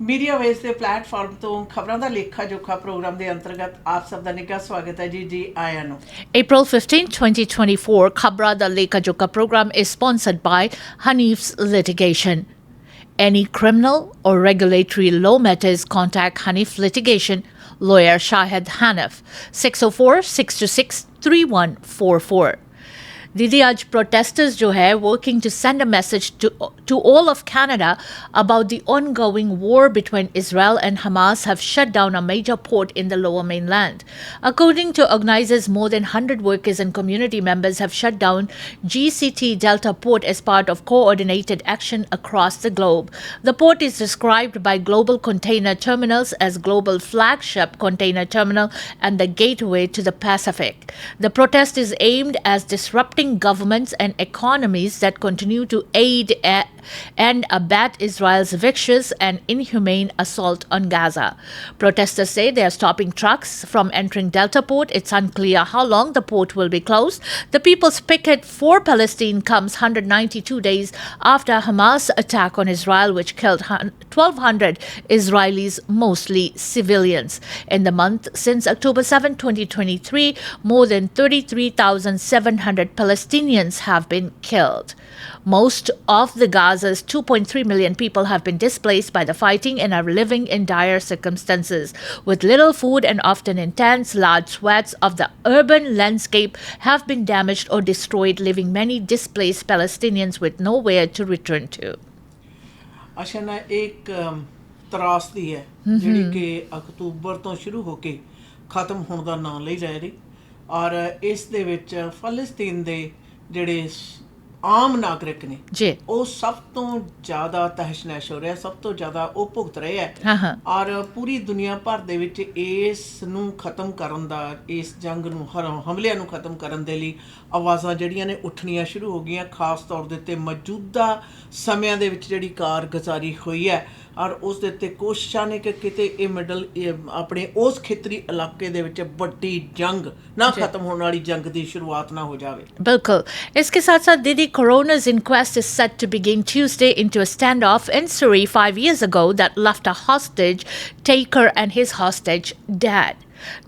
Media veg के platform तो खबरां दा लेखा जोखा प्रोग्राम के अंतर्गत आप सब का निੱਘਾ स्वागत है जी आया ਨੂੰ। April 15, 2024, Khabran Da Lekha program is sponsored by Hanif's Litigation. Any criminal or regulatory law matters, contact Hanif Litigation, lawyer Shahid Hanif, 604-626-3144. दीदी आज protesters जो है working to send a message to all of Canada about the ongoing war between Israel and Hamas have shut down a major port in the lower mainland. According to organizers, more than 100 workers and community members have shut down GCT Delta Port as part of coordinated action across the globe. The port is described by Global Container Terminals as global flagship container terminal and the gateway to the Pacific. The protest is aimed at disrupting governments and economies that continue to aid and abet Israel's vicious and inhumane assault on Gaza. Protesters say they are stopping trucks from entering Delta Port. It's unclear how long the port will be closed. The People's Picket for Palestine comes 192 days after Hamas' attack on Israel, which killed 1,200 Israelis, mostly civilians. In the month since October 7, 2023, more than 33,700 Palestinians have been killed. Most of the Gaza's 2.3 million people have been displaced by the fighting and are living in dire circumstances. With little food and often in tents, large swaths of the urban landscape have been damaged or destroyed, leaving many displaced Palestinians with nowhere to return to. अच्छा ना एक त्रासदी है ਜਿਹੜੀ ਕਿ October ਤੋਂ ਸ਼ੁਰੂ ਹੋ ਕੇ ਖਤਮ ਹੋਣ ਦਾ ਨਾਂ ਲਈ ਜਾ ਰਹੀ ਔਰ ਇਸ ਦੇ ਵਿੱਚ ਫਲਸਤੀਨ ਦੇ ਜਿਹੜੇ ਆਮ ਨਾਗਰਿਕ ਨੇ ਜੀ ਉਹ ਸਭ ਤੋਂ ਜ਼ਿਆਦਾ ਤਹਿਸ਼ ਨਹਿਸ਼ ਹੋ ਰਿਹਾ, ਸਭ ਤੋਂ ਜ਼ਿਆਦਾ ਉਹ ਭੁਗਤ ਰਹੇ ਹੈ ਔਰ ਪੂਰੀ ਦੁਨੀਆ ਭਰ ਦੇ ਵਿੱਚ ਇਸ ਨੂੰ ਖਤਮ ਕਰਨ ਦਾ, ਇਸ ਜੰਗ ਨੂੰ ਹਮਲਿਆਂ ਨੂੰ ਖਤਮ ਕਰਨ ਦੇ ਲਈ ਆਵਾਜ਼ਾਂ ਜਿਹੜੀਆਂ ਨੇ ਉੱਠਣੀਆਂ ਸ਼ੁਰੂ ਹੋ ਗਈਆਂ। ਖਾਸ ਤੌਰ ਦੇ ਉੱਤੇ ਮੌਜੂਦਾ ਸਮਿਆਂ ਦੇ ਵਿੱਚ ਜਿਹੜੀ ਕਾਰਗੁਜ਼ਾਰੀ ਹੋਈ ਹੈ ਔਰ ਉਸ ਦੇ ਉੱਤੇ ਕੋਸ਼ਿਸ਼ਾਂ ਨੇ ਕਿ ਕਿਤੇ ਇਹ ਮਿਡਲ ਆਪਣੇ ਉਸ ਖੇਤਰੀ ਇਲਾਕੇ ਦੇ ਵਿੱਚ ਵੱਡੀ ਜੰਗ ਨਾ ਖਤਮ ਹੋਣ ਵਾਲੀ ਜੰਗ ਦੀ ਸ਼ੁਰੂਆਤ ਨਾ ਹੋ ਜਾਵੇ। बिल्कुल। इसके साथ साथ दीदी, coroner's inquest is set to begin Tuesday into a standoff in Surrey 5 years ago that left a hostage taker and his hostage dead.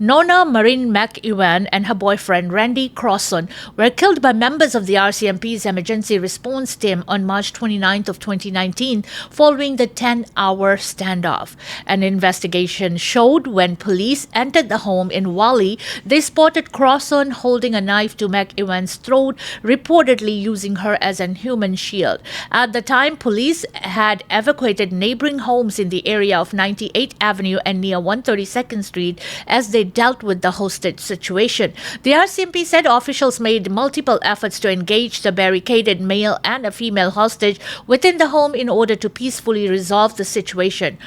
Nona Marine McEwan and her boyfriend Randy Crosson were killed by members of the RCMP's emergency response team on March 29th of 2019 following the 10-hour standoff. An investigation showed when police entered the home in Wally, they spotted Crosson holding a knife to McEwan's throat, reportedly using her as a human shield. At the time, police had evacuated neighboring homes in the area of 98th Avenue and near 132nd Street as they dealt with the hostage situation. The RCMP said officials made multiple efforts to engage the barricaded male and a female hostage within the home in order to peacefully resolve the situation.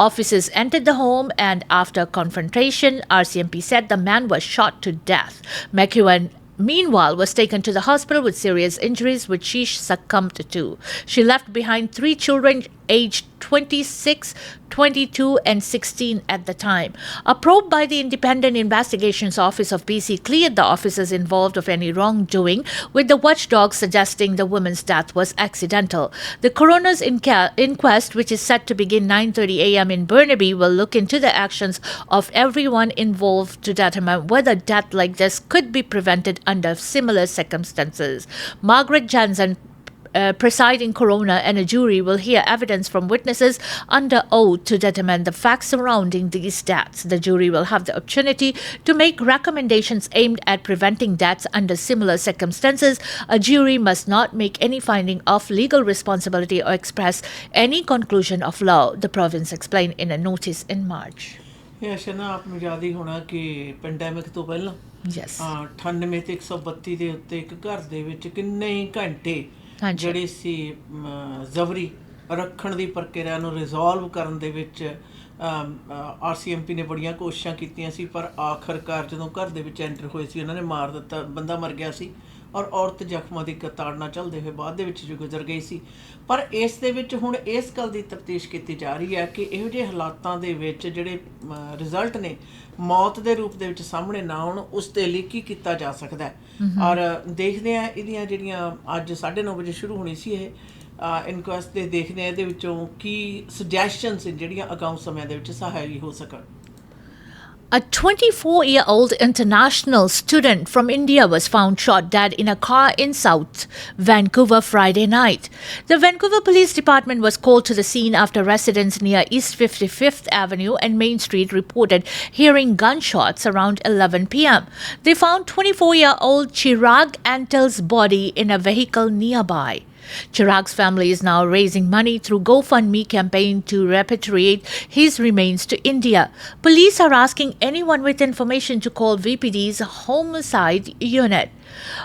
Officers entered the home and after confrontation, RCMP said the man was shot to death. McEwan meanwhile was taken to the hospital with serious injuries, which she succumbed to. She left behind 3 children aged 26, 22 and 16 at the time. A probe by the Independent Investigations Office of BC cleared the officers involved of any wrongdoing, with the watchdog suggesting the woman's death was accidental. The coroner's inquest, which is set to begin 9:30 a.m. in Burnaby, will look into the actions of everyone involved to determine whether death like this could be prevented under similar circumstances. Margaret Jansen, presiding coroner, and a jury will hear evidence from witnesses under oath to determine the facts surrounding these deaths. The jury will have the opportunity to make recommendations aimed at preventing deaths under similar circumstances. A jury must not make any finding of legal responsibility or express any conclusion of law, the province explained in a notice in March. ਇਹ ਅੱਛਾ ਨਾ ਆਪ ਨੂੰ ਯਾਦ ਹੀ ਹੋਣਾ ਕਿ pandemic ਤੋਂ ਪਹਿਲਾਂ 98 ਤੇ 132 ਦੇ ਉੱਤੇ ਇੱਕ ਘਰ ਦੇ ਵਿੱਚ ਕਿੰਨੇ ਹੀ ਘੰਟੇ ਜਿਹੜੀ ਸੀ ਜ਼ਬਰੀ ਰੱਖਣ ਦੀ ਪ੍ਰਕਿਰਿਆ ਨੂੰ ਰਿਜ਼ੋਲਵ ਕਰਨ ਦੇ ਵਿੱਚ RCMP ਨੇ ਬੜੀਆਂ ਕੋਸ਼ਿਸ਼ਾਂ ਕੀਤੀਆਂ ਸੀ, ਪਰ ਆਖਰਕਾਰ ਜਦੋਂ ਘਰ ਦੇ ਵਿੱਚ ਐਂਟਰ ਹੋਏ ਸੀ ਉਹਨਾਂ ਨੇ ਮਾਰ ਦਿੱਤਾ, ਬੰਦਾ ਮਰ ਗਿਆ ਸੀ ਔਰ ਔਰਤ ਜ਼ਖਮਾਂ ਦੀ ਕਤਾਰ ਨਾਲ ਚੱਲਦੇ ਹੋਏ ਬਾਅਦ ਦੇ ਵਿੱਚ ਜੋ ਗੁਜ਼ਰ ਗਈ ਸੀ। ਪਰ ਇਸ ਦੇ ਵਿੱਚ ਹੁਣ ਇਸ ਗੱਲ ਦੀ ਤਫਤੀਸ਼ ਕੀਤੀ ਜਾ ਰਹੀ ਹੈ ਕਿ ਇਹੋ ਜਿਹੇ ਹਾਲਾਤਾਂ ਦੇ ਵਿੱਚ ਜਿਹੜੇ ਰਿਜ਼ਲਟ ਨੇ ਮੌਤ ਦੇ ਰੂਪ ਦੇ ਵਿੱਚ ਸਾਹਮਣੇ ਨਾ ਆਉਣ, ਉਸ ਦੇ ਲਈ ਕੀ ਕੀਤਾ ਜਾ ਸਕਦਾ ਹੈ। ਔਰ ਦੇਖਦੇ ਹਾਂ ਇਹਦੀਆਂ ਜਿਹੜੀਆਂ ਅੱਜ 9:30 ਵਜੇ ਸ਼ੁਰੂ ਹੋਣੀ ਸੀ ਇਹ ਇਨਕੁਐਸਟ ਦੇ ਦੇਖਦੇ ਆ ਇਹਦੇ ਵਿੱਚੋਂ ਕੀ ਸੁਜੈਸ਼ਨਸ ਜਿਹੜੀਆਂ ਅਗਾਊਂ ਸਮਿਆਂ ਦੇ ਵਿੱਚ ਸਹਾਈ ਹੋ ਸਕਣ। A 24-year-old international student from India was found shot dead in a car in South Vancouver Friday night. The Vancouver Police Department was called to the scene after residents near East 55th Avenue and Main Street reported hearing gunshots around 11 p.m. They found 24-year-old Chirag Antel's body in a vehicle nearby. Chirag's family is now raising money through GoFundMe campaign to repatriate his remains to India. Police are asking anyone with information to call VPD's homicide unit.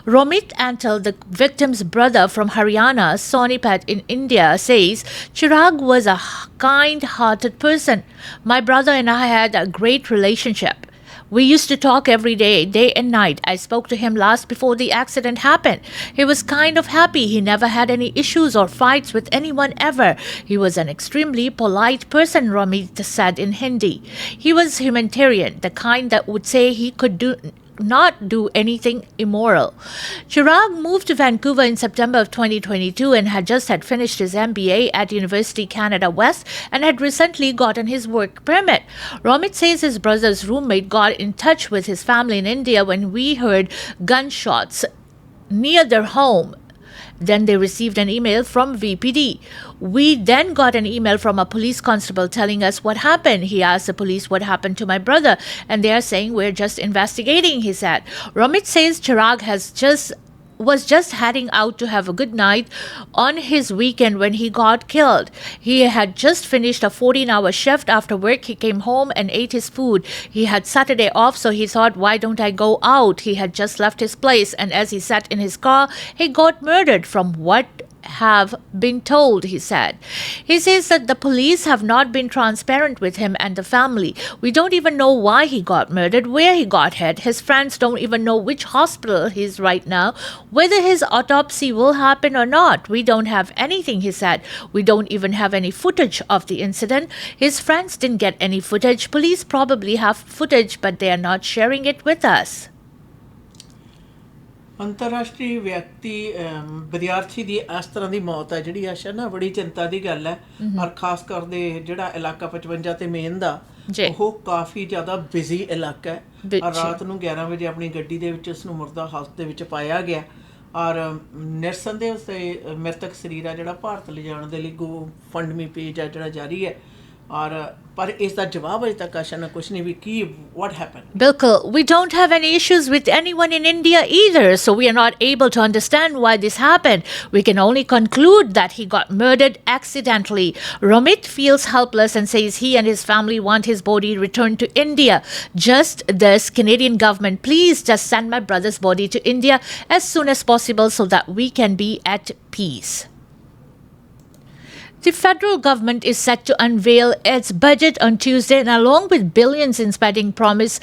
Romit Antal, the victim's brother from Haryana, Sonipat in India, says Chirag was a kind-hearted person. My brother and I had a great relationship. We used to talk every day and night. I spoke to him last before the accident happened. He was kind of happy. He never had any issues or fights with anyone ever. He was an extremely polite person, Romit said in Hindi. He was humanitarian, the kind that would say he could not do anything immoral. Chirag moved to Vancouver in September of 2022 and had finished his MBA at University Canada West and had recently gotten his work permit. Romit says his brother's roommate got in touch with his family in India when we heard gunshots near their home. Then they received an email from VPD. We then got an email from a police constable telling us what happened. He asked the police what happened to my brother, and they are saying we're just investigating, he said. Romit says Chirag was just heading out to have a good night on his weekend when he got killed. He had just finished a 14-hour shift. After work, he came home and ate his food. He had Saturday off, so he thought, why don't I go out? He had just left his place, and as he sat in his car, he got murdered from what have been told, he said. He says that the police have not been transparent with him and the family. We don't even know why he got murdered, where he got hit. His friends don't even know which hospital he is right now, whether his autopsy will happen or not. We don't have anything, he said. We don't even have any footage of the incident. His friends didn't get any footage. Police probably have footage, but they are not sharing it with us. ਅੰਤਰਰਾਸ਼ਟਰੀ ਵਿਦਿਆਰਥੀ ਦੀ ਇਸ ਤਰ੍ਹਾਂ ਦੀ ਮੌਤ ਹੈ ਜਿਹੜੀ ਆਸ਼ਾ ਨਾ ਬੜੀ ਚਿੰਤਾ ਦੀ ਗੱਲ ਹੈ। ਔਰ ਖਾਸ ਕਰਦੇ ਜਿਹੜਾ ਇਲਾਕਾ 55 ਤੇ ਮੇਨ ਦਾ ਉਹ ਕਾਫੀ ਜ਼ਿਆਦਾ ਬਿਜ਼ੀ ਇਲਾਕਾ ਹੈ। ਔਰ ਰਾਤ ਨੂੰ 11 ਵਜੇ ਆਪਣੀ ਗੱਡੀ ਦੇ ਵਿੱਚ ਉਸ ਨੂੰ ਮੁਰਦਾ ਹਾਲਤ ਦੇ ਵਿੱਚ ਪਾਇਆ ਗਿਆ ਔਰ ਨਿਰਸੰਦੇਹ ਉਸ ਦੇ ਮ੍ਰਿਤਕ ਸਰੀਰ ਆ ਜਿਹੜਾ ਭਾਰਤ ਲਿਜਾਣ ਦੇ ਲਈ GoFundMe ਪੇਜ ਆ ਜਿਹੜਾ ਜਾਰੀ ਹੈ। ਔਰ ਪਰ ਇਸ ਦਾ ਜਵਾਬ ਅਜੇ ਤੱਕ ਆਸ਼ਾ ਨਾ ਕੁਛ ਨਹੀਂ ਵੀ ਕੀ what happened. Bilkul, we don't have any issues with anyone in India either, so we are not able to understand why this happened. We can only conclude that he got murdered accidentally. Romit feels helpless and says he and his family want his body returned to India. Just this, Canadian government, please just send my brother's body to India as soon as possible so that we can be at peace. The federal government is set to unveil its budget on Tuesday, and along with billions in spending promise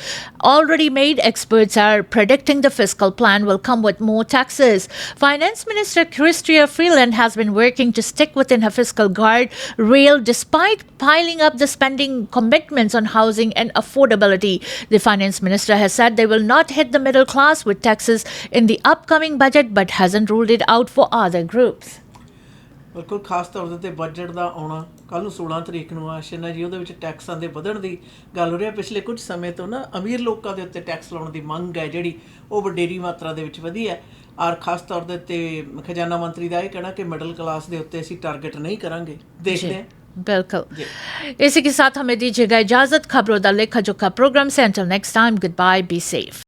already made, experts are predicting the fiscal plan will come with more taxes. Finance Minister Chrystia Freeland has been working to stick within her fiscal guardrail despite piling up the spending commitments on housing and affordability. The finance minister has said they will not hit the middle class with taxes in the upcoming budget, but hasn't ruled it out for other groups. ਬਿਲਕੁਲ ਖਾਸ ਤੌਰ 'ਤੇ budget ਦਾ ਆਉਣਾ ਕੱਲ੍ਹ ਨੂੰ 16 ਤਰੀਕ ਨੂੰ ਆਸ਼ਨਾ ਜੀ ਉਹਦੇ ਵਿੱਚ ਟੈਕਸਾਂ ਦੇ ਵਧਣ ਦੀ ਗੱਲ ਹੋ ਰਹੀ ਹੈ। ਪਿਛਲੇ ਕੁਝ ਸਮੇਂ ਤੋਂ ਨਾ ਅਮੀਰ ਲੋਕਾਂ ਦੇ ਉੱਤੇ ਟੈਕਸ ਲਾਉਣ ਦੀ ਮੰਗ ਹੈ ਜਿਹੜੀ ਉਹ ਵਡੇਰੀ ਮਾਤਰਾ ਦੇ ਵਿੱਚ ਵਧੀ ਹੈ ਔਰ ਖਾਸ ਤੌਰ ਦੇ ਉੱਤੇ ਖਜ਼ਾਨਾ ਮੰਤਰੀ ਦਾ ਇਹ ਕਹਿਣਾ ਕਿ ਮਿਡਲ ਕਲਾਸ ਦੇ ਉੱਤੇ ਅਸੀਂ ਟਾਰਗੇਟ नहीं ਕਰਾਂਗੇ। देखते हैं। बिल्कुल। इसी के साथ हमें दीजिएगा इजाजत। खबरों दा लेखा जोखा प्रोग्राम से until next time, goodbye, be safe.